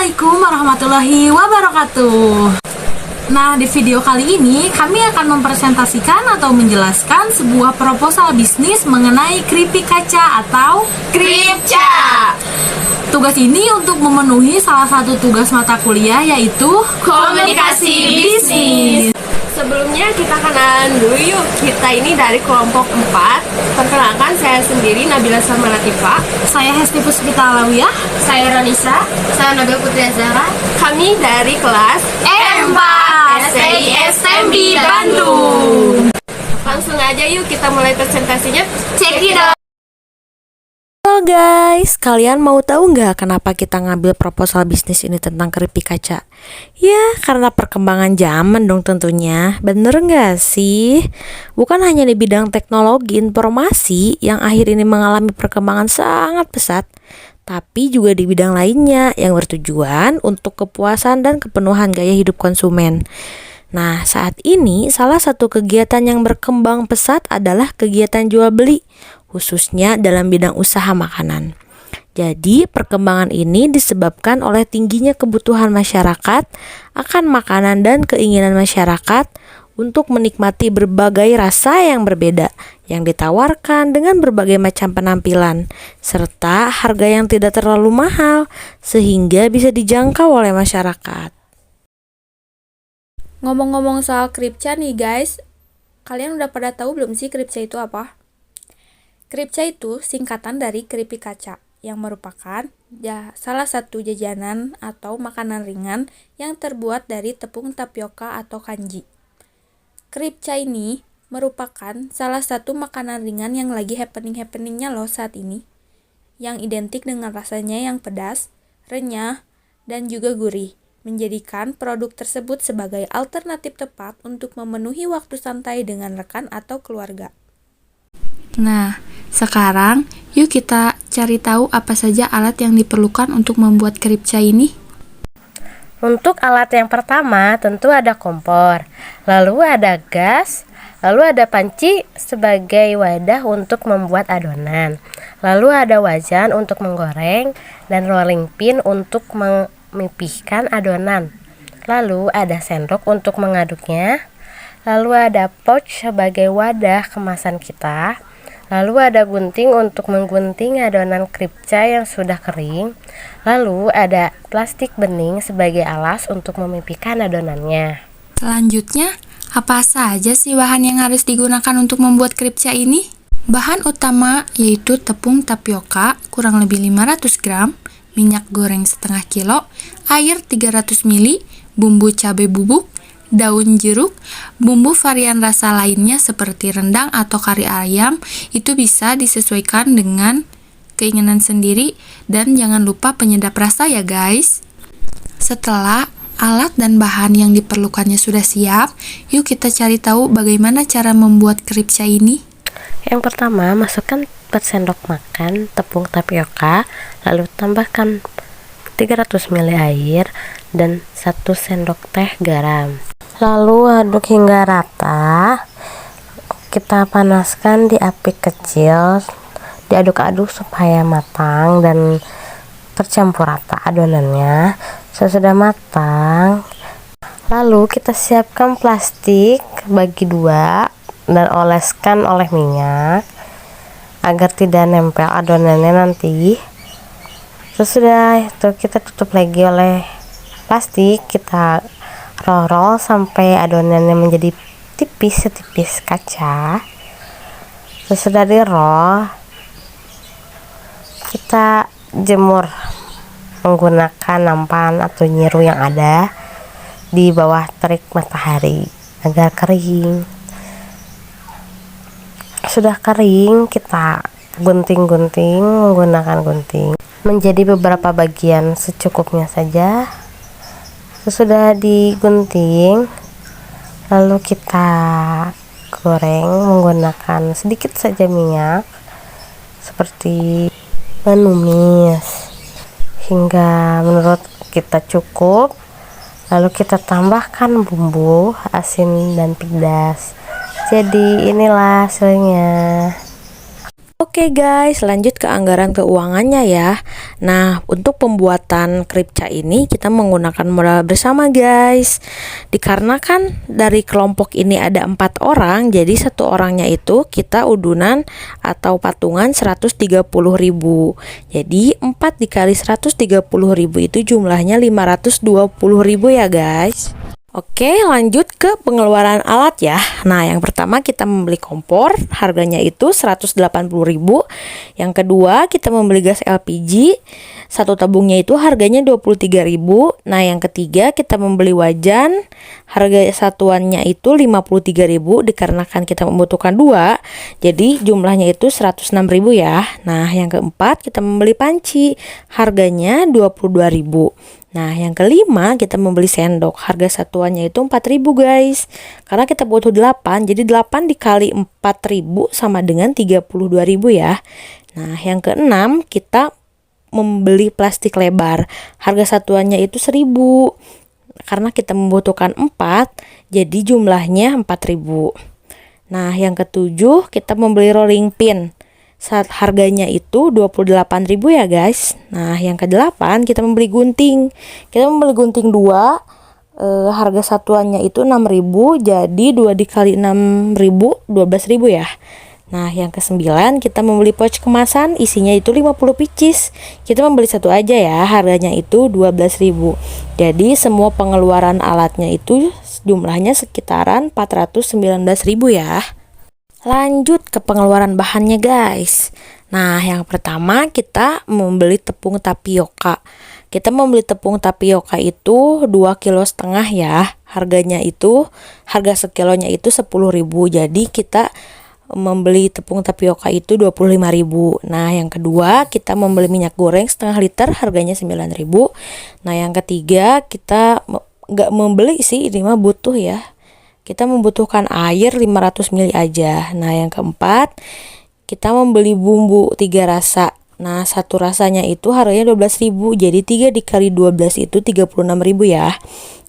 Assalamualaikum warahmatullahi wabarakatuh. Nah, di video kali ini kami akan mempresentasikan atau menjelaskan sebuah proposal bisnis mengenai keripik kaca atau Kripca. tugas ini untuk memenuhi salah satu tugas mata kuliah yaitu Komunikasi bisnis. Sebelumnya kita kenalan dulu yuk. Kita ini dari kelompok 4. Perkenalkan, saya sendiri Nabila Salma Latifah. Saya Hesti Puspita Alawiyah. Saya Ranisa. Saya Nabil Putri Azhara. Kami dari kelas M4 STI STMB Bandung. Langsung aja yuk kita mulai presentasinya. Check it out. Halo guys, kalian mau tahu nggak kenapa kita ngambil proposal bisnis ini tentang keripik kaca? Ya, karena perkembangan zaman dong tentunya. Bener nggak sih? Bukan hanya di bidang teknologi informasi yang akhir ini mengalami perkembangan sangat pesat, tapi juga di bidang lainnya yang bertujuan untuk kepuasan dan kepenuhan gaya hidup konsumen. Nah, saat ini salah satu kegiatan yang berkembang pesat adalah kegiatan jual beli, khususnya dalam bidang usaha makanan. Jadi, perkembangan ini disebabkan oleh tingginya kebutuhan masyarakat akan makanan dan keinginan masyarakat untuk menikmati berbagai rasa yang berbeda yang ditawarkan dengan berbagai macam penampilan serta harga yang tidak terlalu mahal sehingga bisa dijangkau oleh masyarakat. Ngomong-ngomong soal Kripca nih guys, kalian udah pada tahu belum sih Kripca itu apa? Kripca itu singkatan dari keripik kaca, yang merupakan salah satu jajanan atau makanan ringan yang terbuat dari tepung tapioka atau kanji. Kripca ini merupakan salah satu makanan ringan yang lagi happening-happeningnya loh saat ini, yang identik dengan rasanya yang pedas, renyah, dan juga gurih, menjadikan produk tersebut sebagai alternatif tepat untuk memenuhi waktu santai dengan rekan atau keluarga. Nah, sekarang yuk kita cari tahu apa saja alat yang diperlukan untuk membuat kripca ini. Untuk alat yang pertama tentu ada kompor, lalu ada gas, lalu ada panci sebagai wadah untuk membuat adonan, lalu ada wajan untuk menggoreng dan rolling pin untuk memipihkan adonan, lalu ada sendok untuk mengaduknya, lalu ada pouch sebagai wadah kemasan kita, lalu ada gunting untuk menggunting adonan kripca yang sudah kering, lalu ada plastik bening sebagai alas untuk memipihkan adonannya. Selanjutnya, apa saja sih bahan yang harus digunakan untuk membuat kripca ini? Bahan utama yaitu tepung tapioka kurang lebih 500 gram, minyak goreng setengah kilo, air 300 ml, bumbu cabai bubuk, daun jeruk, bumbu varian rasa lainnya seperti rendang atau kari ayam itu bisa disesuaikan dengan keinginan sendiri, dan jangan lupa penyedap rasa ya guys. Setelah alat dan bahan yang diperlukannya sudah siap, yuk kita cari tahu bagaimana cara membuat kripca ini. Yang pertama, masukkan 4 sendok makan tepung tapioka, lalu tambahkan 300 ml air dan 1 sendok teh garam. Lalu aduk hingga rata. Kita panaskan di api kecil, diaduk-aduk supaya matang dan tercampur rata adonannya. Sesudah matang, lalu kita siapkan plastik bagi 2 dan oleskan oleh minyak agar tidak nempel adonannya nanti. Sesudah itu kita tutup lagi oleh plastik, kita roll sampai adonannya menjadi tipis setipis kaca. Sesudah di roll, kita jemur menggunakan nampan atau nyiru yang ada di bawah terik matahari agar kering. Sudah kering, kita gunting-gunting menggunakan gunting menjadi beberapa bagian secukupnya saja. Sesudah digunting, lalu kita goreng menggunakan sedikit saja minyak seperti menumis hingga menurut kita cukup. Lalu kita tambahkan bumbu asin dan pedas. Jadi inilah hasilnya. Oke guys, lanjut ke anggaran keuangannya ya. Nah, untuk pembuatan kripca ini kita menggunakan modal bersama guys. Dikarenakan dari kelompok ini ada 4 orang, jadi satu orangnya itu kita udunan atau patungan 130.000. Jadi 4 dikali 130.000 itu jumlahnya 520.000 ya guys. Oke, lanjut ke pengeluaran alat ya. Nah, yang pertama kita membeli kompor, harganya itu 180.000. Yang kedua, kita membeli gas LPG, satu tabungnya itu harganya 23.000. Nah, yang ketiga kita membeli wajan, harga satuannya itu 53.000 dikarenakan kita membutuhkan 2. Jadi jumlahnya itu 106.000 ya. Nah, yang keempat kita membeli panci, harganya 22.000. Nah, yang kelima kita membeli sendok, harga satuannya itu 4.000 guys. Karena kita butuh 8, jadi 8 dikali 4.000 sama dengan 32.000 ya. Nah, yang keenam kita membeli plastik lebar, harga satuannya itu 1.000. Karena kita membutuhkan 4, jadi jumlahnya 4.000. Nah, yang ketujuh kita membeli rolling pin. Saat harganya itu 28.000 ya guys. Nah, yang ke-8 kita membeli gunting. Kita membeli gunting 2, harga satuannya itu 6.000, jadi 2 dikali 6.000 12.000 ya. Nah, yang ke-9 kita membeli pouch kemasan, isinya itu 50 pieces. Kita membeli satu aja ya, harganya itu 12.000. Jadi semua pengeluaran alatnya itu jumlahnya sekitaran 419.000 ya. Lanjut ke pengeluaran bahannya guys. Nah, yang pertama kita membeli tepung tapioka. Kita membeli tepung tapioka itu 2,5 kilo ya. Harga sekilonya itu 10.000. Jadi kita membeli tepung tapioka itu 25.000. Nah, yang kedua kita membeli minyak goreng setengah liter, harganya 9.000. Nah, yang ketiga kita nggak membeli sih, ini mah butuh ya. Kita membutuhkan air 500 ml aja. Nah, yang keempat kita membeli bumbu 3 rasa. Nah, satu rasanya itu harganya 12.000. Jadi 3 dikali 12 itu 36.000 ya.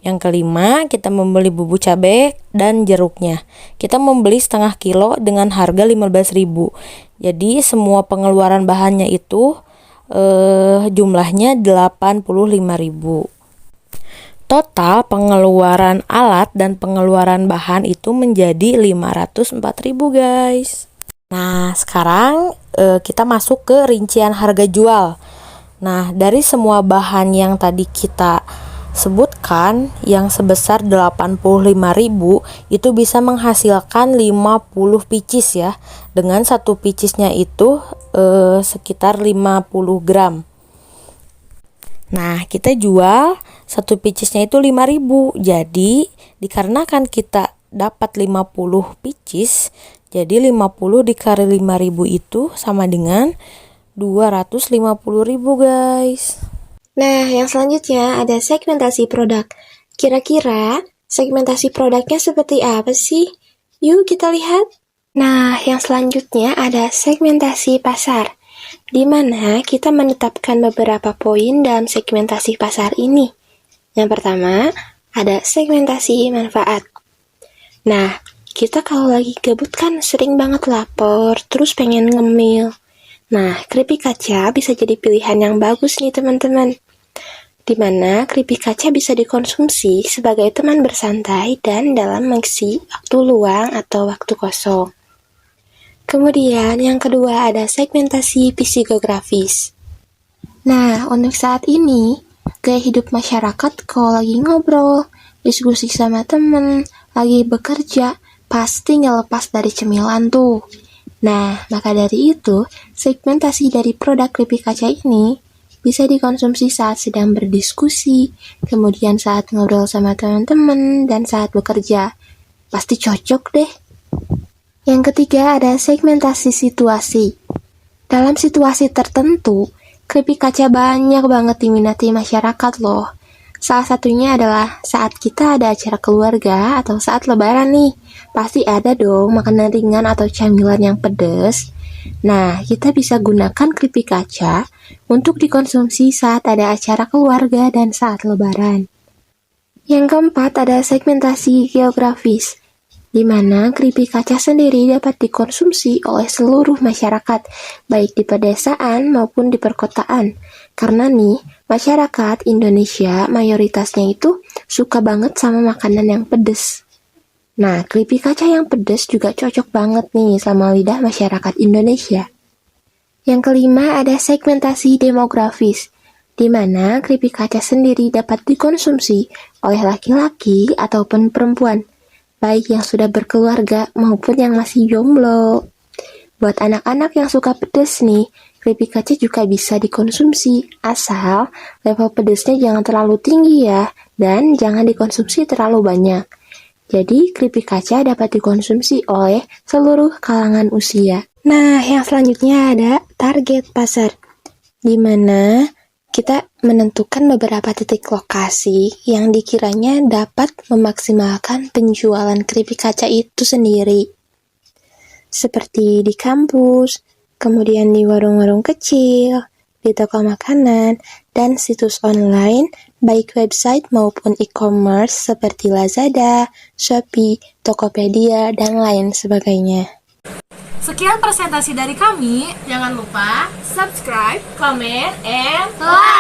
Yang kelima kita membeli bumbu cabai dan jeruknya. Kita membeli setengah kilo dengan harga 15.000. Jadi semua pengeluaran bahannya itu jumlahnya 85.000. Total pengeluaran alat dan pengeluaran bahan itu menjadi 504.000 guys. Nah, sekarang kita masuk ke rincian harga jual. Nah, dari semua bahan yang tadi kita sebutkan yang sebesar 85.000 itu bisa menghasilkan 50 pieces ya. Dengan satu piecesnya itu sekitar 50 gram. Nah, kita jual satu piecesnya itu 5.000. Jadi dikarenakan kita dapat 50 pieces, jadi 50 dikali 5.000 itu sama dengan 250.000 guys. Nah, yang selanjutnya ada segmentasi produk. Kira-kira segmentasi produknya seperti apa sih? Yuk kita lihat. Nah, yang selanjutnya ada segmentasi pasar, di mana kita menetapkan beberapa poin dalam segmentasi pasar ini. Yang pertama, ada segmentasi manfaat. Nah, kita kalau lagi gabut kan sering banget lapar, terus pengen ngemil. Nah, keripik kaca bisa jadi pilihan yang bagus nih teman-teman. Di mana keripik kaca bisa dikonsumsi sebagai teman bersantai dan dalam mengisi waktu luang atau waktu kosong. Kemudian yang kedua ada segmentasi psikografis. Nah, untuk saat ini, gaya hidup masyarakat kalau lagi ngobrol, diskusi sama temen, lagi bekerja, pasti ngelepas dari cemilan tuh. Nah, maka dari itu, segmentasi dari produk keripik kaca ini bisa dikonsumsi saat sedang berdiskusi, kemudian saat ngobrol sama teman-teman, dan saat bekerja. Pasti cocok deh. Yang ketiga ada segmentasi situasi. Dalam situasi tertentu, keripik kaca banyak banget diminati masyarakat loh. Salah satunya adalah saat kita ada acara keluarga atau saat lebaran nih. Pasti ada dong makanan ringan atau camilan yang pedas. Nah, kita bisa gunakan keripik kaca untuk dikonsumsi saat ada acara keluarga dan saat lebaran. Yang keempat ada segmentasi geografis. di mana keripik kaca sendiri dapat dikonsumsi oleh seluruh masyarakat, baik di pedesaan maupun di perkotaan. Karena nih, masyarakat Indonesia mayoritasnya itu suka banget sama makanan yang pedes. Nah, keripik kaca yang pedes juga cocok banget nih sama lidah masyarakat Indonesia. Yang kelima ada segmentasi demografis, di mana keripik kaca sendiri dapat dikonsumsi oleh laki-laki ataupun perempuan, baik yang sudah berkeluarga maupun yang masih jomblo. Buat anak-anak yang suka pedas nih, keripik kaca juga bisa dikonsumsi, asal level pedasnya jangan terlalu tinggi ya, dan jangan dikonsumsi terlalu banyak. Jadi, keripik kaca dapat dikonsumsi oleh seluruh kalangan usia. Nah, yang selanjutnya ada target pasar, di mana kita menentukan beberapa titik lokasi yang dikiranya dapat memaksimalkan penjualan keripik kaca itu sendiri. Seperti di kampus, kemudian di warung-warung kecil, di toko makanan, dan situs online, baik website maupun e-commerce seperti Lazada, Shopee, Tokopedia, dan lain sebagainya. Sekian presentasi dari kami. Jangan lupa subscribe, comment, and like.